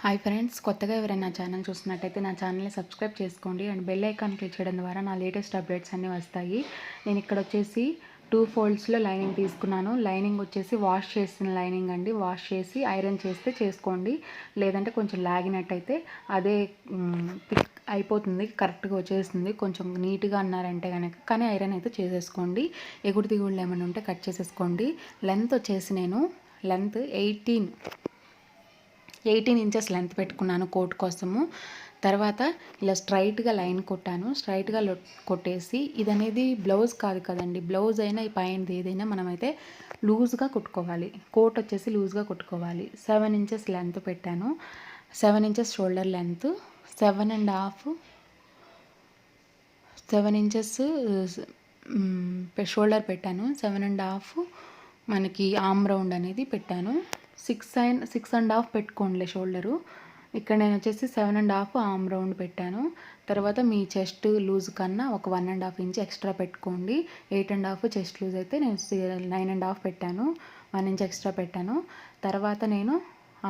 Hi friends, కొత్తగా ఎవరైనా నా ఛానల్ చూస్తున్నట్టయితే నా ఛానల్ని సబ్స్క్రైబ్ చేసుకోండి అండ్ బెల్ ఐకాన్ క్లిక్ చేయడం ద్వారా నా లేటెస్ట్ అప్డేట్స్ అన్నీ వస్తాయి. నేను ఇక్కడ వచ్చేసి 2 ఫోల్డ్స్లో లైనింగ్ తీసుకున్నాను. లైనింగ్ వచ్చేసి వాష్ చేసిన లైనింగ్ అండి. వాష్ చేసి ఐరన్ చేస్తే చేసుకోండి, లేదంటే కొంచెం లాగినట్టయితే అదే అయిపోతుంది, కరెక్ట్గా వచ్చేస్తుంది. కొంచెం నీట్గా అన్నారంటే కనుక కానీ ఐరన్ అయితే చేసేసుకోండి. ఎగుడు దిగుళ్ళు ఏమైనా ఉంటే కట్ చేసేసుకోండి. లెంత్ వచ్చేసి నేను 18 ఇంచెస్ లెంత్ పెట్టుకున్నాను కోట్ కోసము. తర్వాత ఇలా స్ట్రైట్గా లైన్ కొట్టాను. స్ట్రైట్గా కొట్టేసి ఇది అనేది బ్లౌజ్ కాదు కదండి, బ్లౌజ్ అయినా ఈ పైనది ఏదైనా మనమైతే లూజ్గా కుట్టుకోవాలి. కోట్ వచ్చేసి లూజ్గా కుట్టుకోవాలి. 7 ఇంచెస్ లెంత్ పెట్టాను. 7 inches shoulder length, 7 inches shoulder పెట్టాను. 7.5 మనకి ఆమ్ రౌండ్ అనేది పెట్టాను. 6.5 పెట్టుకోండిలే షోల్డరు. ఇక్కడ నేను వచ్చేసి 7.5 ఆమ్ రౌండ్ పెట్టాను. తర్వాత మీ చెస్ట్ లూజ్ కన్నా ఒక 1.5 ఇంచ్ ఎక్స్ట్రా పెట్టుకోండి. 8.5 చెస్ట్ లూజ్ అయితే నేను 9.5 పెట్టాను. 1 ఇంచ్ ఎక్స్ట్రా పెట్టాను. తర్వాత నేను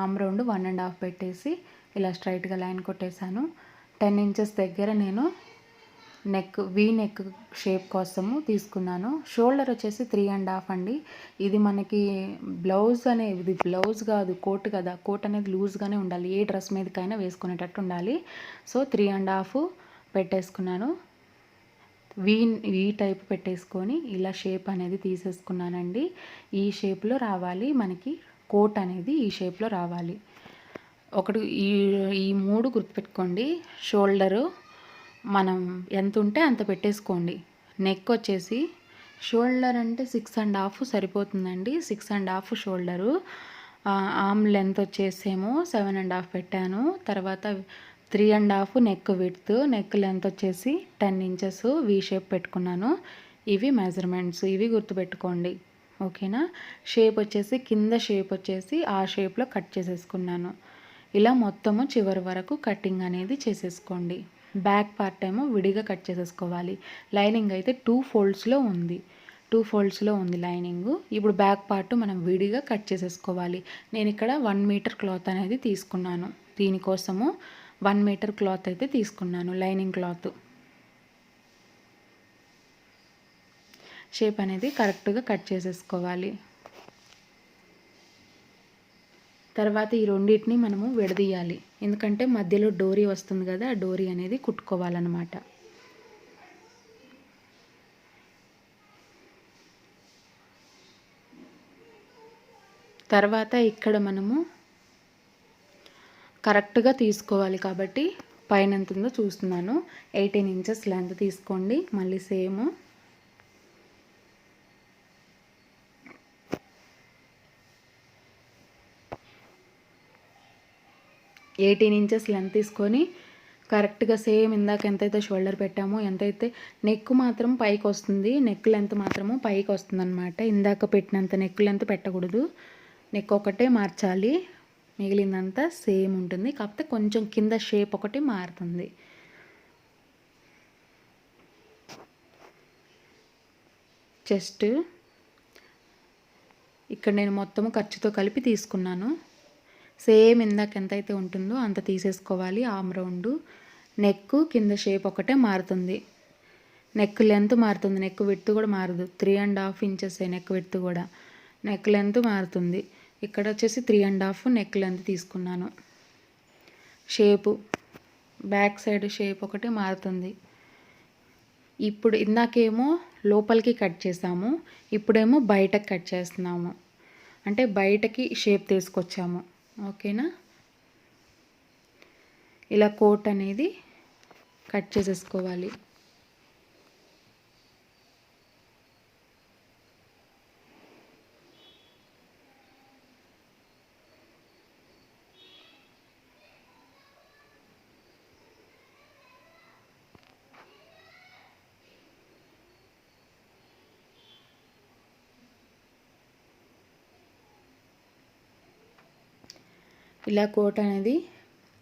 ఆమ్ రౌండ్ 1.5 పెట్టేసి ఇలా స్ట్రైట్గా లైన్ కొట్టేశాను. 10 ఇంచెస్ దగ్గర నేను వీ నెక్ షేప్ కోసము తీసుకున్నాను. షోల్డర్ వచ్చేసి 3.5 అండి. ఇది మనకి బ్లౌజ్ అనేది బ్లౌజ్ కాదు, కోట్ కదా. కోట్ అనేది లూజ్గానే ఉండాలి, ఏ డ్రెస్ మీదకైనా వేసుకునేటట్టు ఉండాలి. సో 3.5 పెట్టేసుకున్నాను. వీ టైప్ పెట్టేసుకొని ఇలా షేప్ అనేది తీసేసుకున్నానండి. ఈ షేప్లో రావాలి మనకి కోట్ అనేది, ఈ షేప్లో రావాలి. ఈ 3 గుర్తుపెట్టుకోండి. షోల్డరు మనం ఎంత ఉంటే అంత పెట్టేసుకోండి. నెక్ వచ్చేసి షోల్డర్ అంటే 6.5 సరిపోతుందండి. 6.5 షోల్డరు. ఆర్మ్ లెంత్ వచ్చేసేమో 7.5 పెట్టాను. తర్వాత 3.5 నెక్ విడ్త్, నెక్ లెంత్ వచ్చేసి 10 ఇంచెస్ వీ షేప్ పెట్టుకున్నాను. ఇవి మెజర్మెంట్స్, ఇవి గుర్తుపెట్టుకోండి, ఓకేనా. షేప్ వచ్చేసి కింద షేప్ వచ్చేసి ఆ షేప్లో కట్ చేసేసుకున్నాను. ఇలా మొత్తము చివరి వరకు కటింగ్ అనేది చేసేసుకోండి. బ్యాక్ పార్ట్ ఏమో విడిగా కట్ చేసేసుకోవాలి. లైనింగ్ అయితే 2 ఫోల్డ్స్లో ఉంది లైనింగ్. ఇప్పుడు బ్యాక్ పార్ట్ మనం విడిగా కట్ చేసేసుకోవాలి. నేను ఇక్కడ 1 మీటర్ క్లాత్ అనేది తీసుకున్నాను. దీనికోసము 1 మీటర్ క్లాత్ అయితే తీసుకున్నాను, లైనింగ్ క్లాత్. షేప్ అనేది కరెక్ట్గా కట్ చేసేసుకోవాలి. తర్వాత ఈ రెండింటిని మనము విడదీయాలి, ఎందుకంటే మధ్యలో డోరీ వస్తుంది కదా, ఆ డోరీ అనేది కుట్టుకోవాలన్నమాట. తర్వాత ఇక్కడ మనము కరెక్ట్గా తీసుకోవాలి కాబట్టి పైన ఎంత ఉందో చూస్తున్నాను. 18 ఇంచెస్ లెంత్ తీసుకోండి. మళ్ళీ సేమ్ 18 ఇంచెస్ లెంత్ తీసుకొని కరెక్ట్గా సేమ్ ఇందాక ఎంతైతే షోల్డర్ పెట్టామో, ఎంతైతే నెక్ మాత్రం పైకి వస్తుంది, నెక్ లెంత్ మాత్రము పైకి వస్తుంది అనమాట. ఇందాక పెట్టినంత నెక్ లెంత్ పెట్టకూడదు, నెక్ ఒకటే మార్చాలి, మిగిలిందంతా సేమ్ ఉంటుంది. కాకపోతే కొంచెం కింద షేప్ ఒకటి మారుతుంది. చెస్ట్ ఇక్కడ నేను మొత్తము ఖర్చుతో కలిపి తీసుకున్నాను. సేమ్ ఇందాక ఎంతైతే ఉంటుందో అంత తీసేసుకోవాలి. ఆమ్ రౌండ్, నెక్ కింద షేప్ ఒకటే మారుతుంది, నెక్ లెంత్ మారుతుంది, నెక్ విడ్త్ కూడా మారదు. 3.5 ఇంచెస్ నెక్ విడ్త్ కూడా, నెక్ లెంత్ మారుతుంది. ఇక్కడ వచ్చేసి 3.5 నెక్ లెంత్ తీసుకున్నాను. షేపు బ్యాక్ సైడ్ షేప్ ఒకటి మారుతుంది. ఇప్పుడు ఇందాకేమో లోపలికి కట్ చేసాము, ఇప్పుడేమో బయటకు కట్ చేస్తున్నాము, అంటే బయటకి షేప్ తీసుకొచ్చాము, ఓకేనా. ఇలా కోట్ అనేది కట్ చేసేసుకోవాలి. ఇలా కోట్ అనేది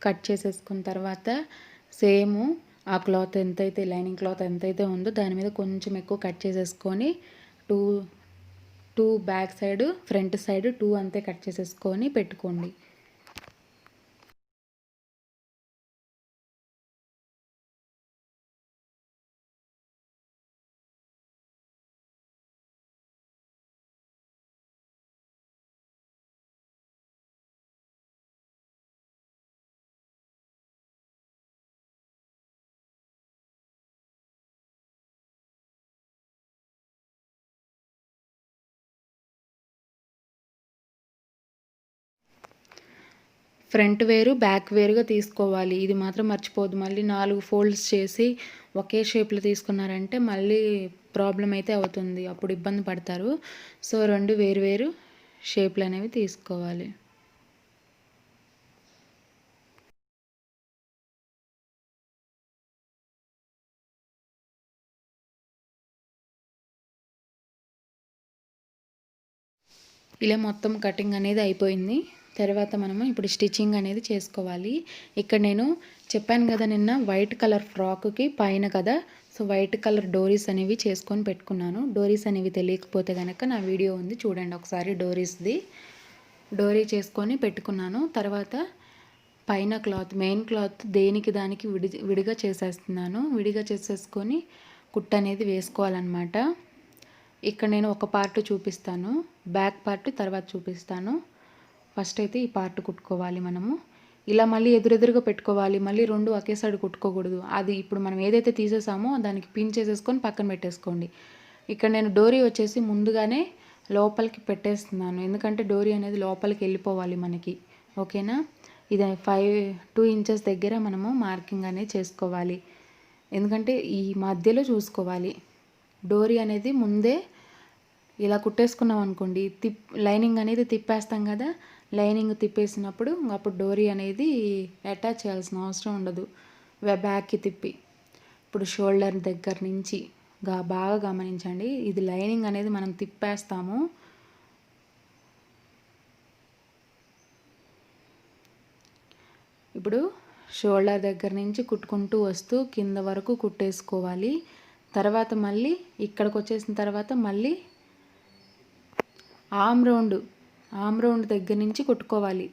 కట్ చేసేసుకున్న తర్వాత సేమ్ ఆ క్లాత్ ఎంతైతే లైనింగ్ క్లాత్ ఎంతైతే ఉందో దాని మీద కొంచెం ఎక్కువ కట్ చేసేసుకొని two back side front side 2 అంతే కట్ చేసేసుకొని పెట్టుకోండి. ఫ్రంట్ వేరు బ్యాక్ వేరుగా తీసుకోవాలి. ఇది మాత్రం మర్చిపోవద్దు. మళ్ళీ 4 ఫోల్డ్స్ చేసి ఒకే షేప్లో తీసుకున్నారంటే మళ్ళీ ప్రాబ్లం అయితే అవుతుంది, అప్పుడు ఇబ్బంది పడతారు. సో 2 వేరు వేరు షేప్లు అనేవి తీసుకోవాలి. ఇలా మొత్తం కటింగ్ అనేది అయిపోయింది. తర్వాత మనము ఇప్పుడు స్టిచ్చింగ్ అనేది చేసుకోవాలి. ఇక్కడ నేను చెప్పాను కదా నిన్న వైట్ కలర్ ఫ్రాక్కి పైన కదా, సో వైట్ కలర్ డోరీస్ అనేవి చేసుకొని పెట్టుకున్నాను. డోరీస్ అనేవి తెలియకపోతే కనుక నా వీడియో ఉంది చూడండి ఒకసారి. డోరీ చేసుకొని పెట్టుకున్నాను. తర్వాత పైన క్లాత్, మెయిన్ క్లాత్ దేనికి దానికి విడిగా చేసేస్తున్నాను. విడిగా చేసేసుకొని కుట్టు అనేది వేసుకోవాలన్నమాట. ఇక్కడ నేను ఒక పార్ట్ చూపిస్తాను, బ్యాక్ పార్ట్ తర్వాత చూపిస్తాను. ఫస్ట్ అయితే ఈ పార్ట్ కుట్టుకోవాలి మనము. ఇలా మళ్ళీ ఎదురెదురుగా పెట్టుకోవాలి. మళ్ళీ 2 ఒకే సైడ్ కుట్టుకోకూడదు. అది ఇప్పుడు మనం ఏదైతే తీసేసామో దానికి పిన్ చేసేసుకొని పక్కన పెట్టేసుకోండి. ఇక్కడ నేను డోరీ వచ్చేసి ముందుగానే లోపలికి పెట్టేస్తున్నాను, ఎందుకంటే డోరీ అనేది లోపలికి వెళ్ళిపోవాలి మనకి. ఓకేనా? ఇది 2 ఇంచెస్ దగ్గర మనము మార్కింగ్ అనేది చేసుకోవాలి. ఎందుకంటే ఈ మధ్యలో చూసుకోవాలి. డోరీ అనేది ముందే ఇలా కుట్టేసుకున్నాం అనుకోండి, లైనింగ్ అనేది తిప్పేస్తాం కదా, లైనింగ్ తిప్పేసినప్పుడు అప్పుడు డోరీ అనేది అటాచ్ చేయాల్సిన అవసరం ఉండదు బ్యాక్కి తిప్పి. ఇప్పుడు షోల్డర్ దగ్గర నుంచి బాగా గమనించండి, ఇది లైనింగ్ అనేది మనం తిప్పేస్తాము. ఇప్పుడు షోల్డర్ దగ్గర నుంచి కుట్టుకుంటూ వస్తూ కింద వరకు కుట్టేసుకోవాలి. తర్వాత మళ్ళీ ఇక్కడికి వచ్చేసిన తర్వాత మళ్ళీ ఆమ్ రౌండ్ దగ్గర నుంచి కుట్టుకోవాలి.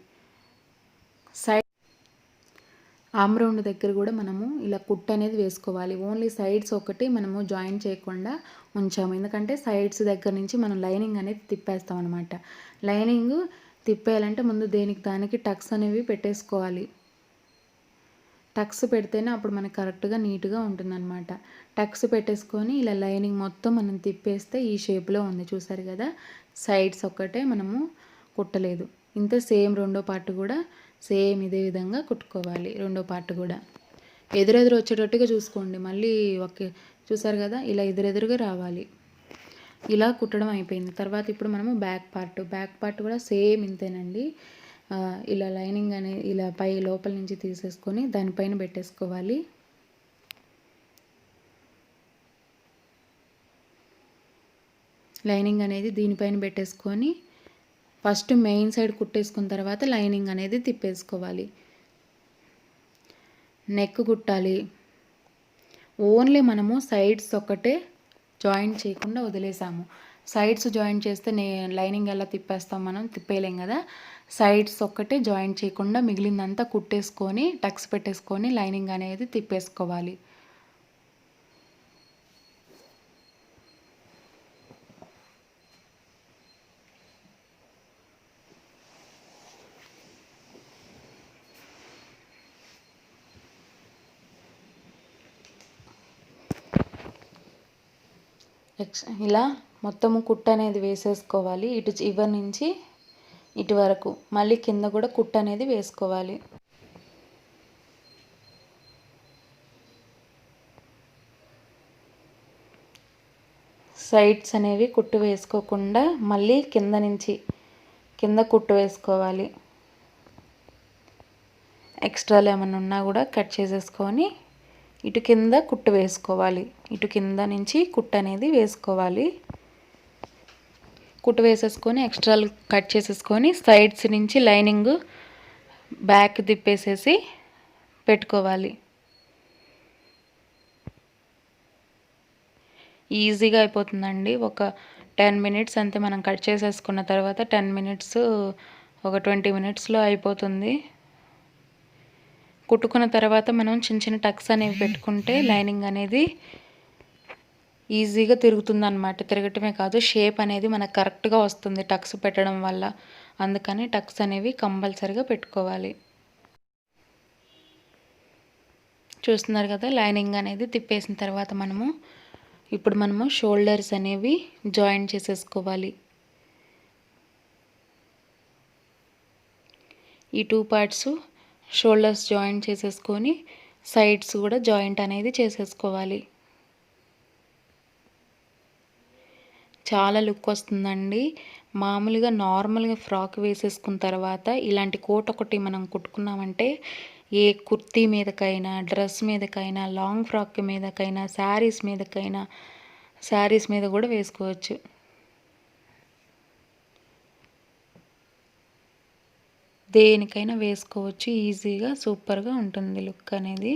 ఆమ్ రౌండ్ దగ్గర కూడా మనము ఇలా కుట్టు అనేది వేసుకోవాలి. ఓన్లీ సైడ్స్ ఒకటి మనము జాయిన్ చేయకుండా ఉంచాము, ఎందుకంటే సైడ్స్ దగ్గర నుంచి మనం లైనింగ్ అనేది తిప్పేస్తాం అనమాట. లైనింగ్ తిప్పేయాలంటే ముందు దేనికి దానికి టక్స్ అనేవి పెట్టేసుకోవాలి. టక్స్ పెడితేనే అప్పుడు మనకి కరెక్ట్గా నీట్గా ఉంటుందన్నమాట. టక్స్ పెట్టేసుకొని ఇలా లైనింగ్ మొత్తం మనం తిప్పేస్తే ఈ షేప్లో ఉంది, చూసారు కదా. సైడ్స్ ఒక్కటే మనము కుట్టలేదు. ఇంత సేమ్ రెండో పార్ట్ కూడా సేమ్ ఇదే విధంగా కుట్టుకోవాలి. రెండో పార్ట్ కూడా ఎదురెదురు వచ్చేటట్టుగా చూసుకోండి. మళ్ళీ చూసారు కదా, ఇలా ఎదురెదురుగా రావాలి. ఇలా కుట్టడం అయిపోయింది. తర్వాత ఇప్పుడు మనము బ్యాక్ పార్ట్ కూడా సేమ్ ఇంతేనండి. ఇలా లైనింగ్ అనేది ఇలా లోపల నుంచి తీసేసుకొని దానిపైన పెట్టేసుకోవాలి. లైనింగ్ అనేది దీనిపైన పెట్టేసుకొని ఫస్ట్ మెయిన్ సైడ్ కుట్టేసుకున్న తర్వాత లైనింగ్ అనేది తిప్పేసుకోవాలి. నెక్ కుట్టాలి. ఓన్లీ మనము సైడ్స్ ఒక్కటే జాయింట్ చేయకుండా వదిలేసాము. సైడ్స్ జాయింట్ చేస్తే లైనింగ్ ఎలా తిప్పేస్తాం, మనం తిప్పేయలేం కదా. సైడ్స్ ఒక్కటే జాయింట్ చేయకుండా మిగిలిందంతా కుట్టేసుకొని టక్స్ పెట్టేసుకొని లైనింగ్ అనేది తిప్పేసుకోవాలి. ఇలా మొత్తము కుట్టు అనేది వేసేసుకోవాలి. ఇటు చివరి నుంచి ఇటు వరకు మళ్ళీ కింద కూడా కుట్టు అనేది వేసుకోవాలి. సైడ్స్ అనేవి కుట్టు వేసుకోకుండా మళ్ళీ కింద కుట్టు వేసుకోవాలి. ఎక్స్ట్రాలు ఏమైనా ఉన్నా కూడా కట్ చేసేసుకొని ఇటు కింద కుట్టు వేసుకోవాలి. ఇటు కింద నుంచి కుట్టు అనేది వేసుకోవాలి. కుట్టు వేసేసుకొని ఎక్స్ట్రాలు కట్ చేసేసుకొని సైడ్స్ నుంచి లైనింగ్ బ్యాక్ తిప్పేసేసి పెట్టుకోవాలి. ఈజీగా అయిపోతుందండి. ఒక 10 మినిట్స్ అంతే. మనం కట్ చేసేసుకున్న తర్వాత 10 మినిట్స్, ఒక 20 మినిట్స్లో అయిపోతుంది. కుట్టుకున్న తర్వాత మనం చిన్న చిన్న టక్స్ అనేవి పెట్టుకుంటే లైనింగ్ అనేది ఈజీగా తిరుగుతుందన్నమాట. తిరగటమే కాదు, షేప్ అనేది మనకు కరెక్ట్గా వస్తుంది టక్స్ పెట్టడం వల్ల. అందుకని టక్స్ అనేవి కంపల్సరీగా పెట్టుకోవాలి. చూస్తున్నారు కదా, లైనింగ్ అనేది తిప్పేసిన తర్వాత ఇప్పుడు మనము షోల్డర్స్ అనేవి జాయిన్ చేసేసుకోవాలి. ఈ 2 పార్ట్స్ షోల్డర్స్ జాయింట్ చేసేసుకొని సైడ్స్ కూడా జాయింట్ అనేది చేసేసుకోవాలి. చాలా లుక్ వస్తుందండి. మామూలుగా నార్మల్గా ఫ్రాక్ వేసేసుకున్న తర్వాత ఇలాంటి కోట్ ఒకటి మనం కుట్టుకున్నామంటే ఏ కుర్తీ మీదకైనా, డ్రెస్ మీదకైనా, లాంగ్ ఫ్రాక్ మీదకైనా, శారీస్ మీద కూడా వేసుకోవచ్చు. దేనికైనా వేసుకోవచ్చు ఈజీగా. సూపర్గా ఉంటుంది లుక్ అనేది.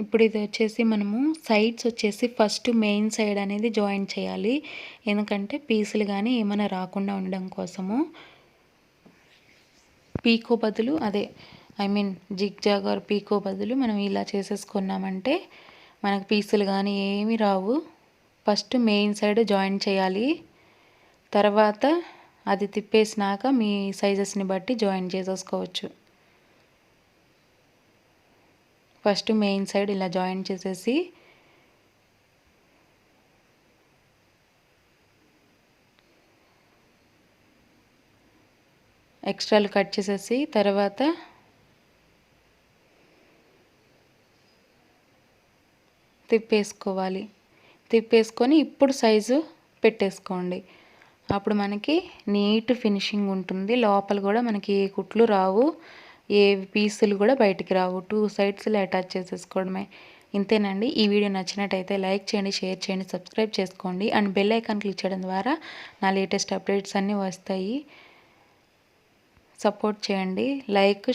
ఇప్పుడు ఇది వచ్చేసి మనము సైడ్స్ వచ్చేసి ఫస్ట్ మెయిన్ సైడ్ అనేది జాయిన్ చేయాలి. ఎందుకంటే పీసులు కానీ ఏమైనా రాకుండా ఉండడం కోసము. పీకో బదులు జిగ్జాగ్ ఆర్ పీకో బదులు మనం ఇలా చేసేసుకున్నామంటే మనకు పీసులు కానీ ఏమీ రావు. ఫస్ట్ మెయిన్ సైడ్ జాయిన్ చేయాలి. తర్వాత అది తిప్పేసినాక మీ సైజెస్ని బట్టి జాయిన్ చేసేసుకోవచ్చు. ఫస్ట్ మెయిన్ సైడ్ ఇలా జాయిన్ చేసేసి ఎక్స్ట్రాలు కట్ చేసేసి తర్వాత తిప్పేసుకొని ఇప్పుడు సైజు పెట్టేసుకోండి. అప్పుడు మనకి నీట్ ఫినిషింగ్ ఉంటుంది. లోపల కూడా మనకి ఏ కుట్లు రావు, ఏ పీసులు కూడా బయటికి రావు. 2 సైడ్స్లో అటాచ్ చేసేసుకోవడమే. ఇంతేనండి. ఈ వీడియో నచ్చినట్టయితే లైక్ చేయండి, షేర్ చేయండి, సబ్స్క్రైబ్ చేసుకోండి అండ్ బెల్ ఐకాన్ క్లిక్ చేయడం ద్వారా నా లేటెస్ట్ అప్డేట్స్ అన్నీ వస్తాయి. సపోర్ట్ చేయండి,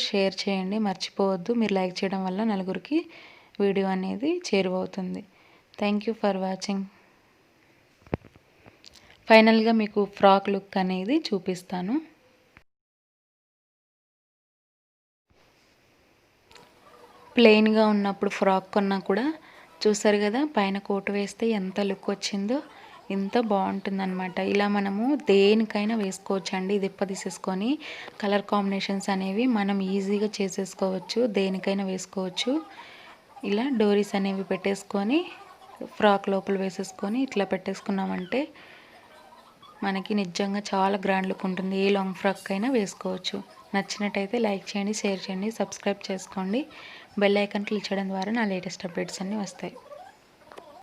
షేర్ చేయండి మర్చిపోవద్దు. మీరు లైక్ చేయడం వల్ల నలుగురికి వీడియో అనేది చేరువవుతుంది. Thank you for watching. ఫైనల్గా మీకు ఫ్రాక్ లుక్ అనేది చూపిస్తాను. ప్లెయిన్గా ఉన్నప్పుడు ఫ్రాక్ కొన్నా కూడా చూసారు కదా, పైన కోట్ వేస్తే ఎంత లుక్ వచ్చిందో. ఎంత బాగుంటుందన్నమాట. ఇలా మనము దేనికైనా వేసుకోవచ్చండి. తీసేసుకొని కలర్ కాంబినేషన్స్ అనేవి మనం ఈజీగా చేసేసుకోవచ్చు. దేనికైనా వేసుకోవచ్చు. ఇలా డోరీస్ అనేవి పెట్టేసుకొని ఫ్రాక్ లోపల వేసేసుకొని ఇట్లా పెట్టేసుకున్నామంటే మనకి నిజంగా చాలా గ్రాండ్ లుక్ ఉంటుంది. ఏ లాంగ్ ఫ్రాక్ అయినా వేసుకోవచ్చు. నచ్చినట్టయితే లైక్ చేయండి, షేర్ చేయండి, సబ్స్క్రైబ్ చేసుకోండి. బెల్ ఐకాన్ క్లిక్ చేయడం ద్వారా నా లేటెస్ట్ అప్డేట్స్ అన్నీ వస్తాయి.